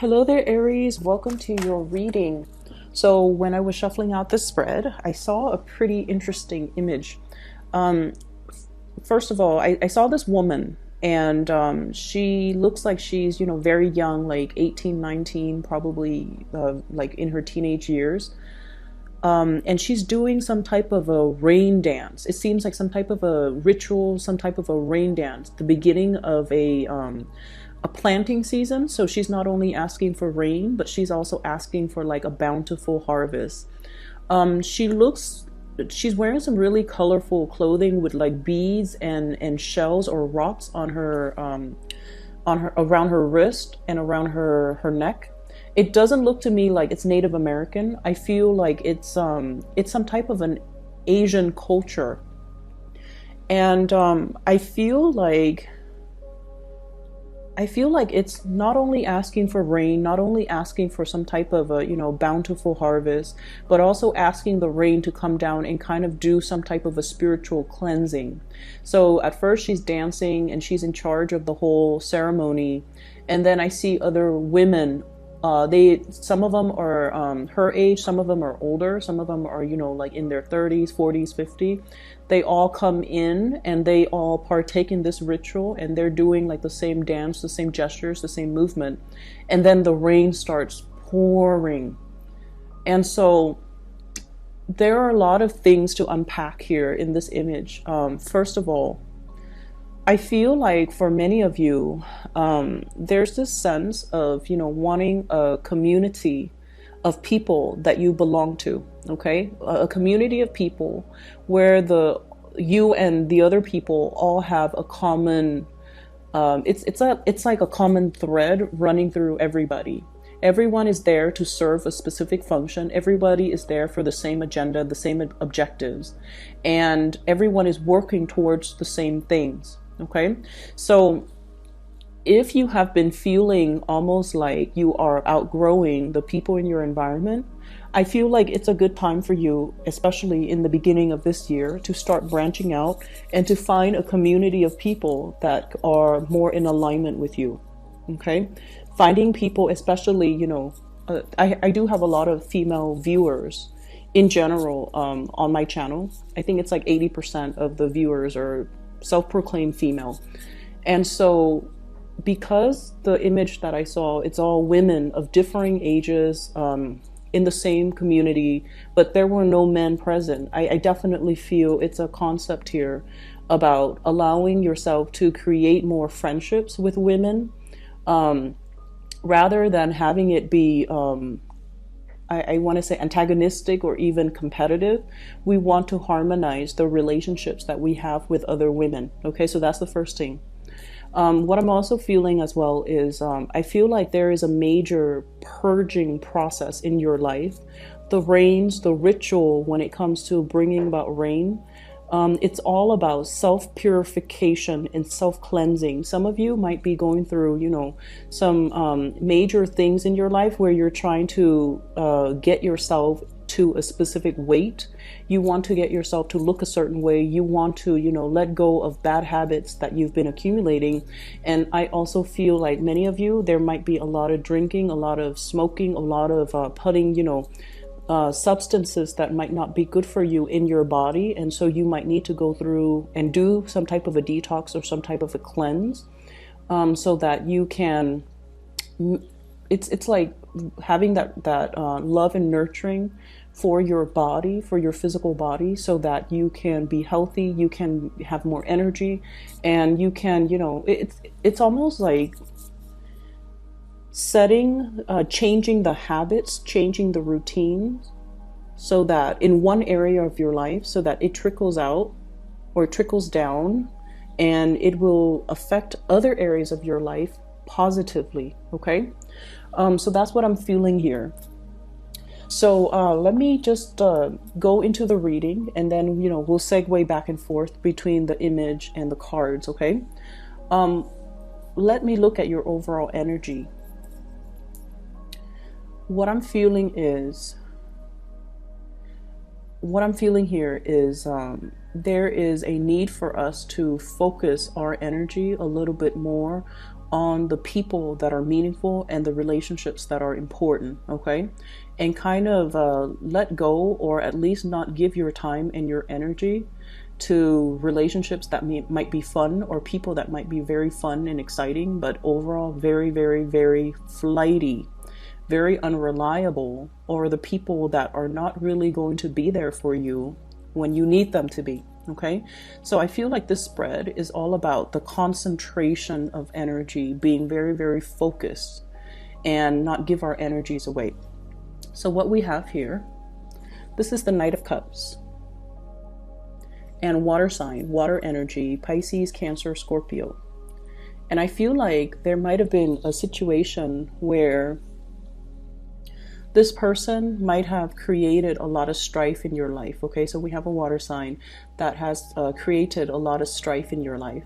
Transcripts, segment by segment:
Hello there, Aries. Welcome to your reading. So when I was shuffling out the spread, I saw a pretty interesting image. Um, First of all, I saw this woman, and she looks like she's, very young, like 18, 19, probably like in her teenage years. And she's doing some type of a rain dance. It seems like some type of a ritual, some type of a rain dance, the beginning of a planting season. So she's not only asking for rain, but she's also asking for like a bountiful harvest. She looks, she's wearing some really colorful clothing with like beads and shells or rocks on her around her wrist and around her neck. It doesn't look to me like it's Native American. I feel like it's some type of an Asian culture. And I feel like it's not only asking for rain, not only asking for some type of a, bountiful harvest, but also asking the rain to come down and kind of do some type of a spiritual cleansing. So at first she's dancing and she's in charge of the whole ceremony. And then I see other women. Some of them are her age, some of them are older, some of them are, like in their 30s, 40s, 50s. They all come in and they all partake in this ritual, and they're doing like the same dance, the same gestures, the same movement. And then the rain starts pouring. And so there are a lot of things to unpack here in this image. First of all, I feel like for many of you, there's this sense of, wanting a community of people that you belong to, okay? A community of people where you and the other people all have a common, it's like a common thread running through everybody. Everyone is there to serve a specific function. Everybody is there for the same agenda, the same objectives, and everyone is working towards the same things. Okay, so if you have been feeling almost like you are outgrowing the people in your environment, I feel like it's a good time for you, especially in the beginning of this year, to start branching out and to find a community of people that are more in alignment with you. Okay, finding people, especially, I do have a lot of female viewers in general on my channel. I think it's like 80% of the viewers are self-proclaimed female. And so because the image that I saw, it's all women of differing ages in the same community, but there were no men present. I definitely feel it's a concept here about allowing yourself to create more friendships with women, rather than having it be I want to say antagonistic or even competitive. We want to harmonize the relationships that we have with other women. Okay, so that's the first thing. What I'm also feeling as well is I feel like there is a major purging process in your life. The rains, the ritual when it comes to bringing about rain, it's all about self-purification and self-cleansing. Some of you might be going through, some major things in your life where you're trying to get yourself to a specific weight. You want to get yourself to look a certain way. You want to, let go of bad habits that you've been accumulating. And I also feel like many of you, there might be a lot of drinking, a lot of smoking, a lot of putting, substances that might not be good for you in your body. And so you might need to go through and do some type of a detox or some type of a cleanse, so that you can, it's like having that love and nurturing for your body, for your physical body, so that you can be healthy, you can have more energy, and you can, it's almost like changing the habits, changing the routines, so that in one area of your life, so that it trickles out or trickles down, and it will affect other areas of your life positively. Okay, so that's what I'm feeling here. So let me just go into the reading, and then we'll segue back and forth between the image and the cards. Okay, let me look at your overall energy. What I'm feeling here is there is a need for us to focus our energy a little bit more on the people that are meaningful and the relationships that are important, okay? And kind of let go, or at least not give your time and your energy to relationships that might be fun, or people that might be very fun and exciting, but overall very, very, very flighty, very unreliable, or the people that are not really going to be there for you when you need them to be. Okay, so I feel like this spread is all about the concentration of energy, being very, very focused and not give our energies away. So what we have here, this is the Knight of Cups and water sign, water energy, Pisces, Cancer, Scorpio. And I feel like there might have been a situation where this person might have created a lot of strife in your life. Okay, so we have a water sign that has created a lot of strife in your life.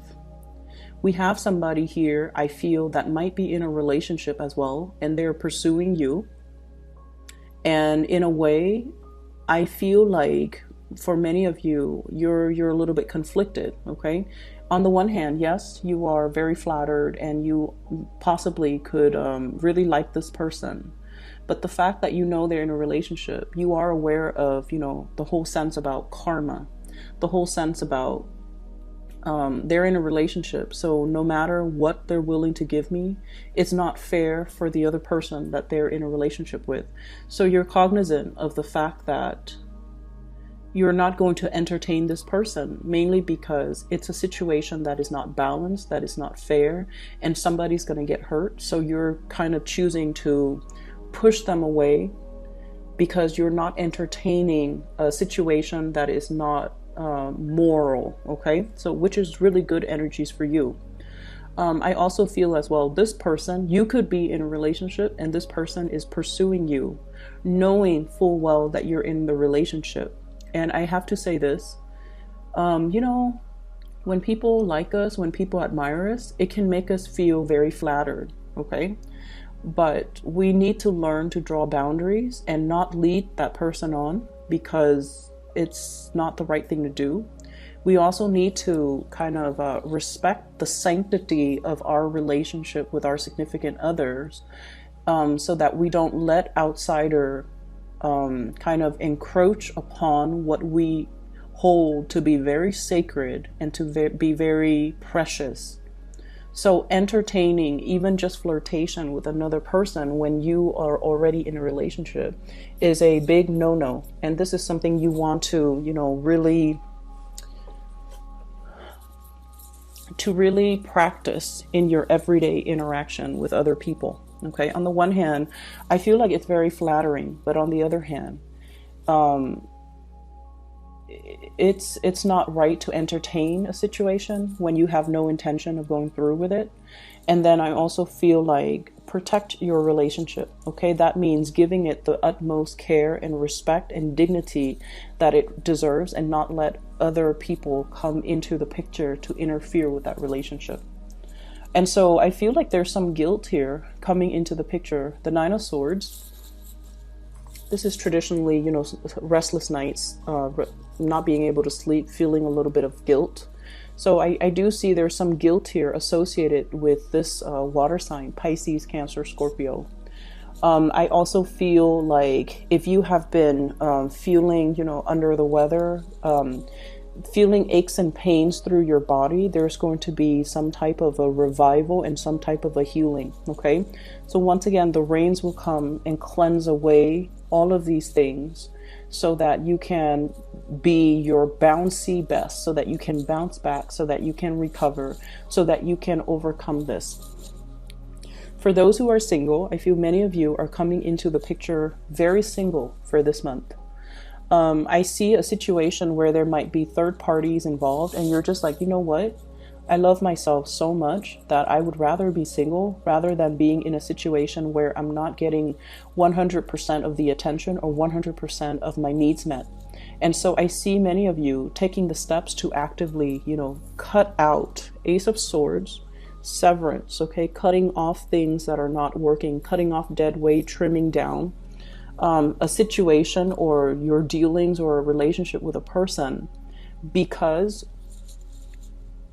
We have somebody here, I feel, that might be in a relationship as well, and they're pursuing you. And in a way, I feel like for many of you, you're a little bit conflicted. Okay, on the one hand, yes, you are very flattered and you possibly could really like this person. But the fact that you know they're in a relationship, you are aware of, you know, the whole sense about karma, the whole sense about they're in a relationship. So no matter what they're willing to give me, it's not fair for the other person that they're in a relationship with. So you're cognizant of the fact that you're not going to entertain this person, mainly because it's a situation that is not balanced, that is not fair, and somebody's going to get hurt. So you're kind of choosing to push them away because you're not entertaining a situation that is not moral. Okay, so which is really good energies for you. I also feel as well, this person, you could be in a relationship and this person is pursuing you, knowing full well that you're in the relationship. And I have to say this, you know, when people like us, when people admire us, it can make us feel very flattered. Okay, but we need to learn to draw boundaries and not lead that person on because it's not the right thing to do. We also need to kind of respect the sanctity of our relationship with our significant others, so that we don't let outsider kind of encroach upon what we hold to be very sacred and to be very precious. So entertaining even just flirtation with another person when you are already in a relationship is a big no-no. And this is something you want to, you know, really practice in your everyday interaction with other people. Okay, on the one hand, I feel like it's very flattering, but on the other hand, it's not right to entertain a situation when you have no intention of going through with it. And then I also feel like protect your relationship. Okay, that means giving it the utmost care and respect and dignity that it deserves, and not let other people come into the picture to interfere with that relationship. And so I feel like there's some guilt here coming into the picture. The Nine of Swords, this is traditionally, you know, restless nights, not being able to sleep, feeling a little bit of guilt. So I do see there's some guilt here associated with this water sign, Pisces, Cancer, Scorpio. I also feel like if you have been feeling, you know, under the weather, feeling aches and pains through your body, there's going to be some type of a revival and some type of a healing. Okay, so once again, the rains will come and cleanse away all of these things so that you can be your bouncy best, so that you can bounce back, so that you can recover, so that you can overcome this. For those who are single, I feel many of you are coming into the picture very single for this month. I see a situation where there might be third parties involved and you're just like, you know what? I love myself so much that I would rather be single rather than being in a situation where I'm not getting 100% of the attention or 100% of my needs met. And so I see many of you taking the steps to actively, you know, cut out Ace of Swords, severance, okay? Cutting off things that are not working, cutting off dead weight, trimming down. A situation or your dealings or a relationship with a person, because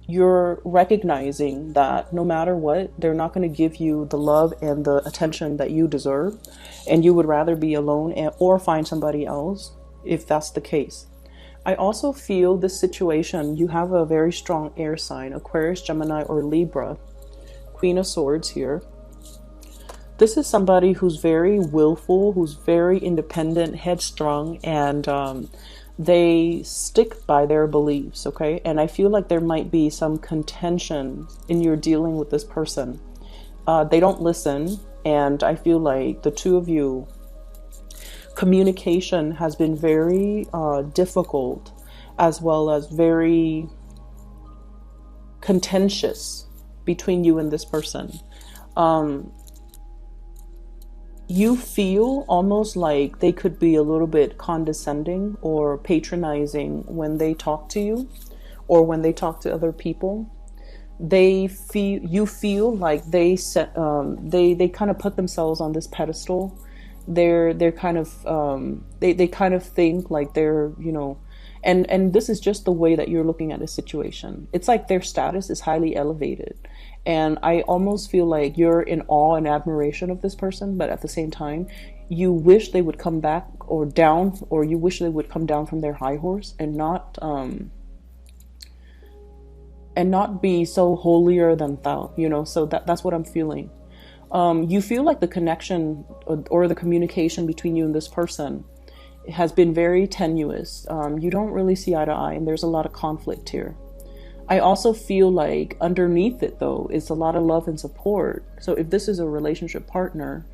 you're recognizing that no matter what, they're not going to give you the love and the attention that you deserve, and you would rather be alone or find somebody else if that's the case. I also feel this situation, you have a very strong air sign, Aquarius, Gemini, or Libra, Queen of Swords here. This is somebody who's very willful, who's very independent, headstrong, and they stick by their beliefs, okay? And I feel like there might be some contention in your dealing with this person. They don't listen, and I feel like the two of you, communication has been very difficult, as well as very contentious between you and this person. You feel almost like they could be a little bit condescending or patronizing when they talk to you or when they talk to other people. You feel like they kind of put themselves on this pedestal. They're kind of they kind of think like they're, you know, and this is just the way that you're looking at a situation. It's like their status is highly elevated. And I almost feel like you're in awe and admiration of this person, but at the same time, you wish they would come back or down, or you wish they would come down from their high horse and not be so holier than thou, you know. So that's what I'm feeling. You feel like the connection or the communication between you and this person has been very tenuous. You don't really see eye to eye, and there's a lot of conflict here. I also feel like underneath it, though, is a lot of love and support. So if this is a relationship partner,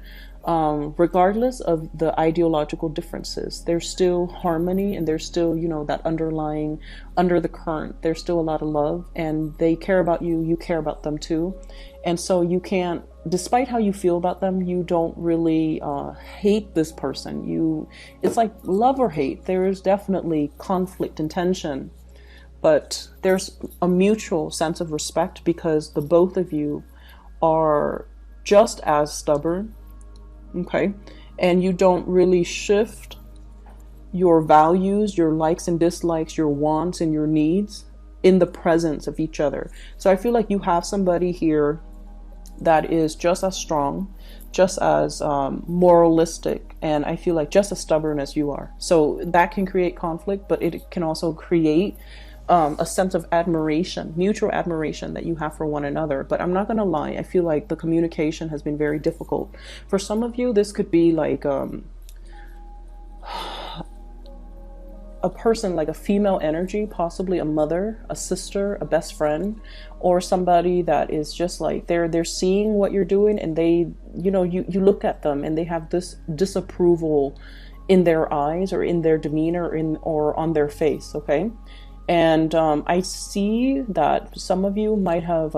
regardless of the ideological differences, there's still harmony, and there's still, you know, that underlying, under the current, there's still a lot of love, and they care about you, you care about them too. And so you can't, despite how you feel about them, you don't really hate this person. It's like love or hate. There is definitely conflict and tension. But there's a mutual sense of respect because the both of you are just as stubborn, okay? And you don't really shift your values, your likes and dislikes, your wants and your needs in the presence of each other. So I feel like you have somebody here that is just as strong, just as moralistic, and I feel like just as stubborn as you are. So that can create conflict, but it can also create a sense of admiration, mutual admiration that you have for one another. But I'm not going to lie, I feel like the communication has been very difficult. For some of you, this could be like a person, like a female energy, possibly a mother, a sister, a best friend, or somebody that is just like they're seeing what you're doing, and they, you know, you look at them and they have this disapproval in their eyes or in their demeanor or on their face, okay? And I see that some of you might have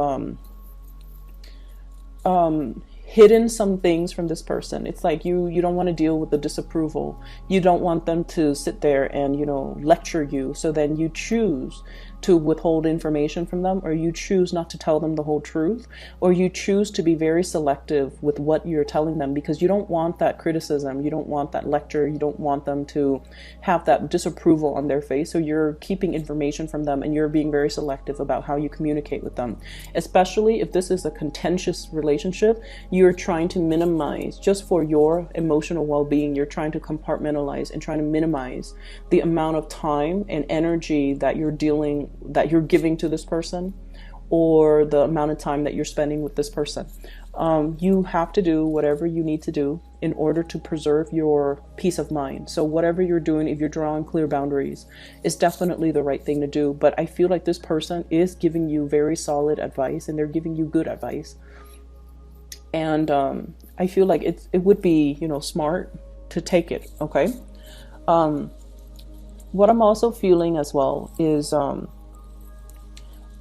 hidden some things from this person. It's like you don't want to deal with the disapproval. You don't want them to sit there and, you know, lecture you. So then you choose to withhold information from them, or you choose not to tell them the whole truth, or you choose to be very selective with what you're telling them because you don't want that criticism. You don't want that lecture. You don't want them to have that disapproval on their face. So you're keeping information from them, and you're being very selective about how you communicate with them. Especially if this is a contentious relationship, you're trying to minimize, just for your emotional well-being, you're trying to compartmentalize and trying to minimize the amount of time and energy that you're giving to this person, or the amount of time that you're spending with this person. You have to do whatever you need to do in order to preserve your peace of mind. So whatever you're doing, if you're drawing clear boundaries, is definitely the right thing to do. But I feel like this person is giving you very solid advice, and they're giving you good advice. And I feel like it would be, you know, smart to take it, okay? What I'm also feeling as well is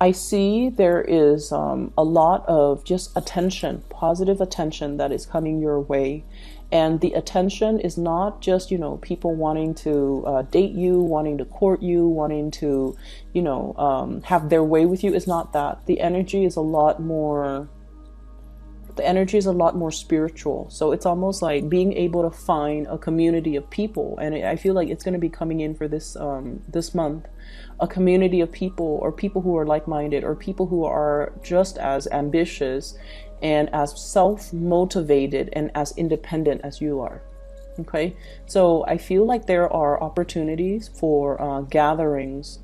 I see there is a lot of just attention, positive attention that is coming your way. And the attention is not just, you know, people wanting to date you, wanting to court you, wanting to, you know, have their way with you. It's not that. The energy is a lot more spiritual. So it's almost like being able to find a community of people. And I feel like it's going to be coming in for this month. a community of people, or people who are like-minded, or people who are just as ambitious and as self-motivated and as independent as you are. Okay, so I feel like there are opportunities for gatherings,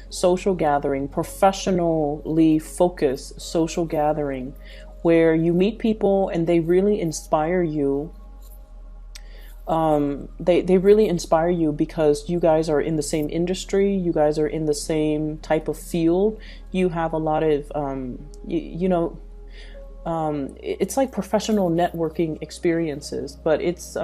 social gathering, professionally focused social gathering, where you meet people and they really inspire you. They really inspire you because you guys are in the same industry, you guys are in the same type of field, you have a lot of, it's like professional networking experiences, but it's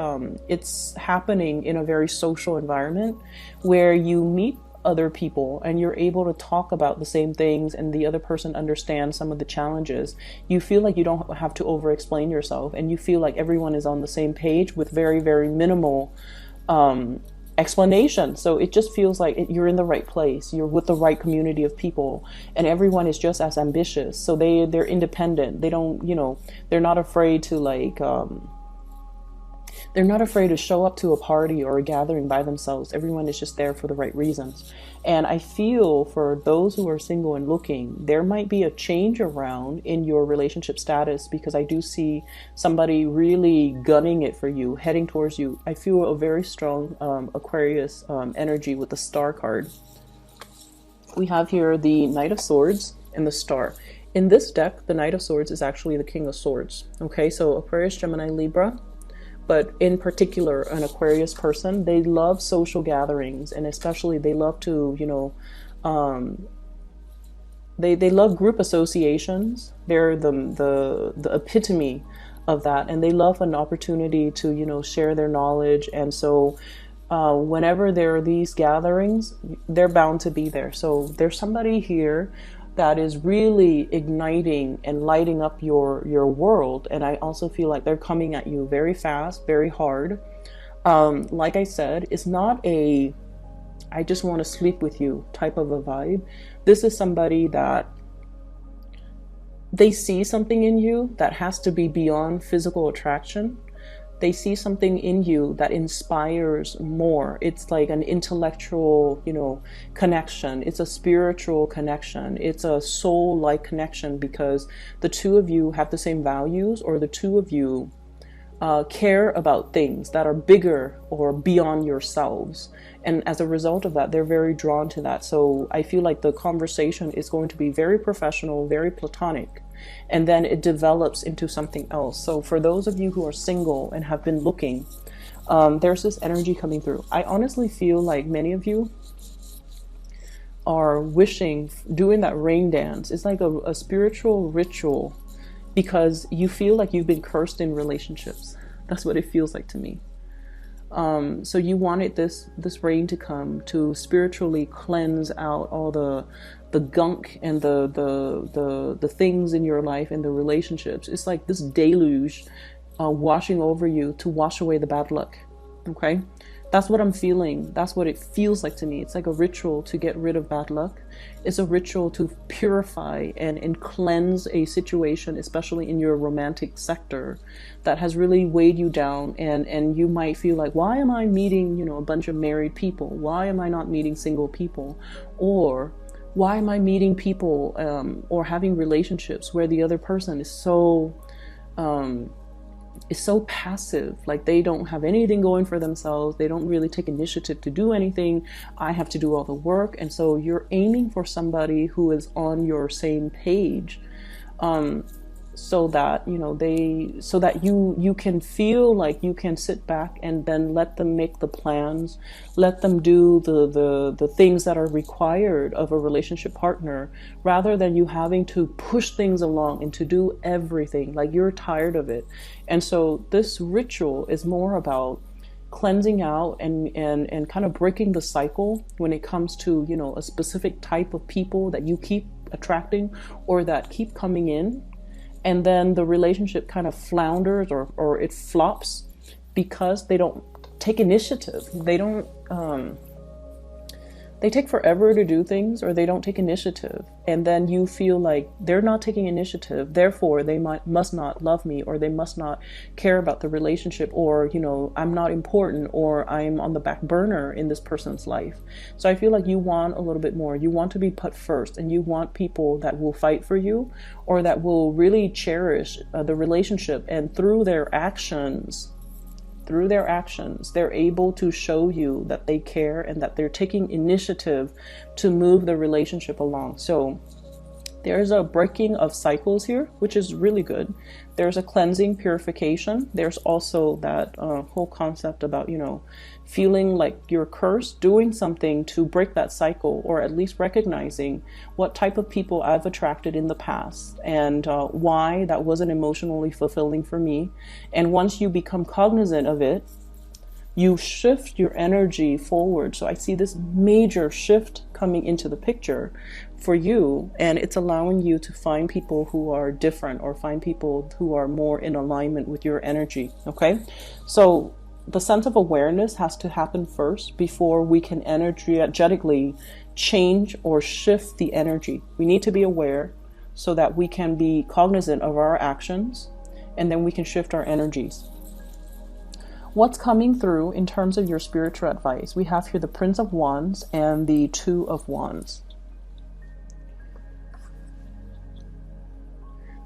happening in a very social environment where you meet other people and you're able to talk about the same things, and the other person understands some of the challenges. You feel like you don't have to over explain yourself, and you feel like everyone is on the same page with very, very minimal explanation. So it just feels like you're in the right place, you're with the right community of people, and everyone is just as ambitious. So they're independent, they don't, they're not afraid to they're not afraid to show up to a party or a gathering by themselves. Everyone is just there for the right reasons. And I feel for those who are single and looking, there might be a change around in your relationship status, because I do see somebody really gunning it for you, heading towards you. I feel a very strong Aquarius energy with the Star card. We have here the Knight of Swords and the Star. In this deck, the Knight of Swords is actually the King of Swords. Okay, so Aquarius, Gemini, Libra. But in particular, an Aquarius person, they love social gatherings, and especially they love to, they love group associations. They're the epitome of that, and they love an opportunity to, share their knowledge. And so whenever there are these gatherings, they're bound to be there. So there's somebody here that is really igniting and lighting up your world. And I also feel like they're coming at you very fast, very hard. Like I said, it's not a I just want to sleep with you type of a vibe. This is somebody that they see something in you that has to be beyond physical attraction. They see something in you that inspires more. It's like an intellectual, connection. It's a spiritual connection. It's a soul-like connection, because the two of you have the same values, or the two of you care about things that are bigger or beyond yourselves. And as a result of that, they're very drawn to that. So I feel like the conversation is going to be very professional, very platonic, and then it develops into something else. So for those of you who are single and have been looking, there's this energy coming through. I honestly feel like many of you are wishing, doing that rain dance. It's like a spiritual ritual, because you feel like you've been cursed in relationships. That's what it feels like to me. So you wanted this rain to come to spiritually cleanse out all the gunk and the things in your life and the relationships. It's like this deluge washing over you to wash away the bad luck. Okay, that's what I'm feeling. That's what it feels like to me. It's like a ritual to get rid of bad luck. It's a ritual to purify and cleanse a situation, especially in your romantic sector, that has really weighed you down. And you might feel like, why am I meeting, a bunch of married people? Why am I not meeting single people? Or why am I meeting people or having relationships where the other person is so passive, like they don't have anything going for themselves. They don't really take initiative to do anything. I have to do all the work. And so you're aiming for somebody who is on your same page, so that you can feel like you can sit back and then let them make the plans, let them do the things that are required of a relationship partner, rather than you having to push things along and to do everything. Like, you're tired of it. And so this ritual is more about cleansing out and kind of breaking the cycle when it comes to, a specific type of people that you keep attracting or that keep coming in. And then the relationship kind of flounders or it flops because they don't take initiative. They don't they take forever to do things, or they don't take initiative. And then you feel like they're not taking initiative, therefore they must not love me, or they must not care about the relationship, or, you know, I'm not important, or I'm on the back burner in this person's life. So I feel like you want a little bit more. You want to be put first, and you want people that will fight for you, or that will really cherish the relationship. And through their actions, they're able to show you that they care and that they're taking initiative to move the relationship along. So there's a breaking of cycles here, which is really good. There's a cleansing, purification. There's also that whole concept about, you know, feeling like you're cursed, doing something to break that cycle, or at least recognizing what type of people I've attracted in the past, and why that wasn't emotionally fulfilling for me. And once you become cognizant of it, you shift your energy forward. So I see this major shift coming into the picture for you, and it's allowing you to find people who are different, or find people who are more in alignment with your energy. Okay, so the sense of awareness has to happen first before we can energetically change or shift the energy. We need to be aware so that we can be cognizant of our actions, and then we can shift our energies. What's coming through in terms of your spiritual advice? We have here the Prince of Wands and the Two of Wands.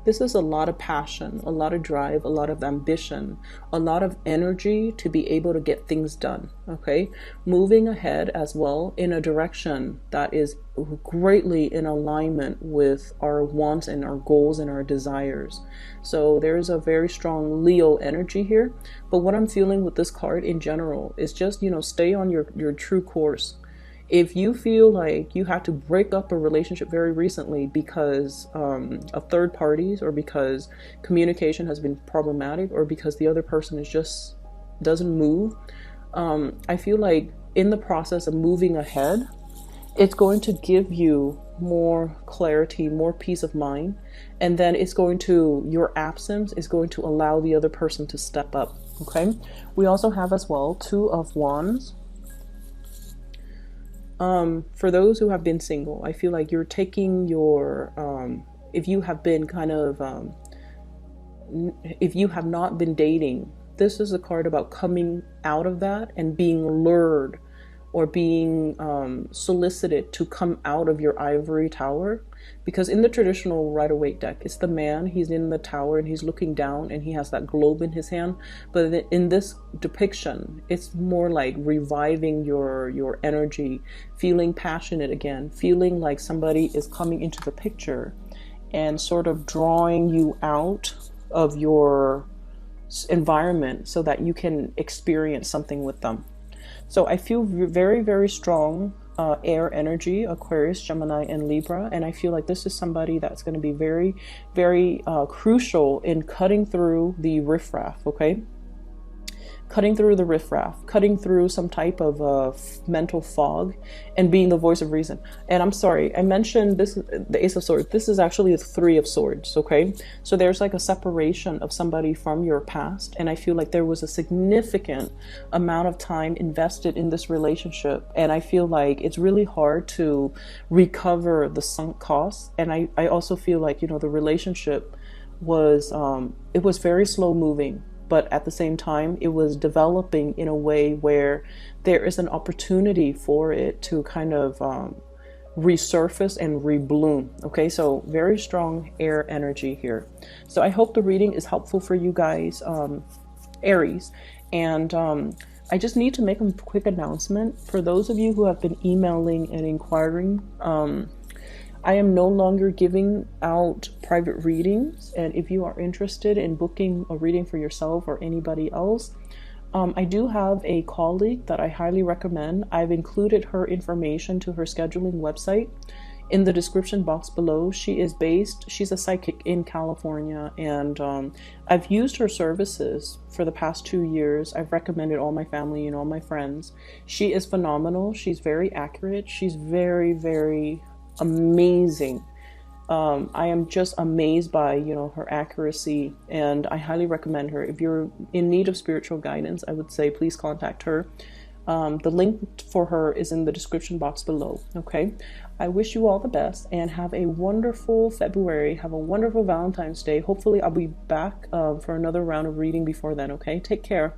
This is a lot of passion, a lot of drive, a lot of ambition, a lot of energy to be able to get things done, okay? Moving ahead as well in a direction that is greatly in alignment with our wants and our goals and our desires. So there's a very strong Leo energy here. But what I'm feeling with this card in general is just, you know, stay on your true course. If you feel like you had to break up a relationship very recently because of third parties, or because communication has been problematic, or because the other person is just doesn't move, I feel like in the process of moving ahead, it's going to give you more clarity, more peace of mind, and then your absence is going to allow the other person to step up. Okay, we also have as well Two of Wands. For those who have been single, I feel like you're taking your, if you have been if you have not been dating, this is a card about coming out of that and being lured, or being solicited to come out of your ivory tower. Because in the traditional Rider-Waite deck, it's the man, he's in the tower and he's looking down and he has that globe in his hand. But in this depiction, it's more like reviving your energy, feeling passionate again, feeling like somebody is coming into the picture and sort of drawing you out of your environment so that you can experience something with them. So I feel very, very strong air energy, Aquarius, Gemini, and Libra. And I feel like this is somebody that's going to be very, very crucial in cutting through the riffraff, okay? Cutting through the riffraff, cutting through some type of mental fog, and being the voice of reason. And I'm sorry, I mentioned this, the Ace of Swords. This is actually the Three of Swords, okay? So there's like a separation of somebody from your past, and I feel like there was a significant amount of time invested in this relationship, and I feel like it's really hard to recover the sunk costs. And I also feel like, you know, the relationship was, it was very slow moving, but at the same time, it was developing in a way where there is an opportunity for it to kind of resurface and rebloom. Okay, so very strong air energy here. So I hope the reading is helpful for you guys, Aries. And I just need to make a quick announcement. For those of you who have been emailing and inquiring, I am no longer giving out private readings, and if you are interested in booking a reading for yourself or anybody else, I do have a colleague that I highly recommend. I've included her information to her scheduling website in the description box below. She's a psychic in California, and I've used her services for the past 2 years. I've recommended all my family and all my friends. She is phenomenal. She's very accurate. She's very, very amazing. I am just amazed by, you know, her accuracy, and I highly recommend her. If you're in need of spiritual guidance, I would say please contact her. The link for her is in the description box below. Okay, I wish you all the best and have a wonderful February. Have a wonderful Valentine's Day. Hopefully I'll be back for another round of reading before then. Okay, take care.